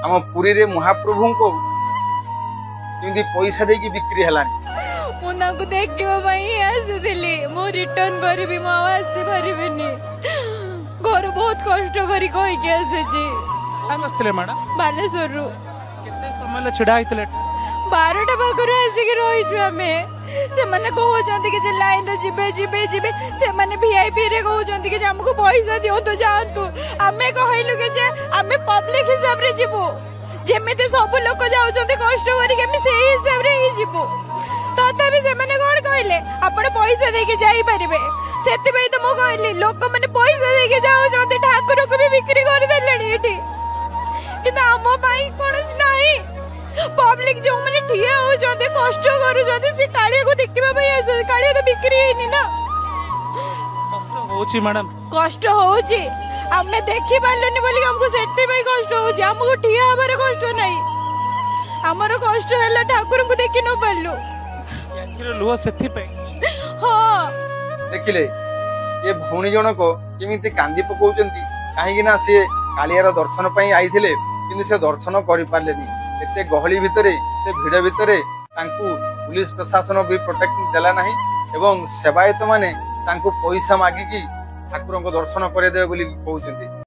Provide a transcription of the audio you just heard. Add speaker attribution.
Speaker 1: आम पुरी रे महाप्रभु को किंदी पैसा देकी बिक्री हलानी
Speaker 2: मुझे देखा आसली मु रिटर्न करी मु आसी पारिनी घर बहुत कष्ट करी कहीकि आसी
Speaker 3: मैडम
Speaker 2: बालेश्वर
Speaker 3: केते समय छिड़ा होते
Speaker 2: 12टा पाखर आसिक रही आम से कहते कि लाइन जीवे जीवे जीवे से वीआईपी रे कहते कि आमको पैसा दिंतु जातु आम कहलु कि आम पब्लिक हिसाब से जीवु जमी सब लोक जाऊँच कष्ट करके हिसाब से जीवु तथापि से कौन कहले आपण पैसा देके जाइपारे से तो मुझे कहली लोक मैंने पैसा देके जाऊँ ठाकुर को भी बिक्री करदे कि आम कौन नहीं पब्लिक जो मैंने ठिया होते कष्ट कर कालिया को देखा कालिया तो बिक्री है ना
Speaker 3: मैडम
Speaker 2: कष्ट होची आमे देखि पारलनी बोली हमको सेति भाई कष्ट होची हमको ठिया हबार कष्ट नहीं हमर कष्ट हैला ठाकुर को देखि न पारलु
Speaker 3: याथिर लुह सेति पे
Speaker 2: हां
Speaker 1: देखिले ये भौणी जन को किमिति कांदी पकाउचंती काहेकि ना से कालियार दर्शन पई आइथिले किंतु से दर्शन करि पारलेनी एते गहली भितरे एते भिड़ भितरे तांकू पुलिस प्रशासन भी प्रोटेक्ट देला नाही एवं सेवायत माने तांकू पैसा मागिकी ठाकुर को दर्शन करे देबे बोली कहउचंती।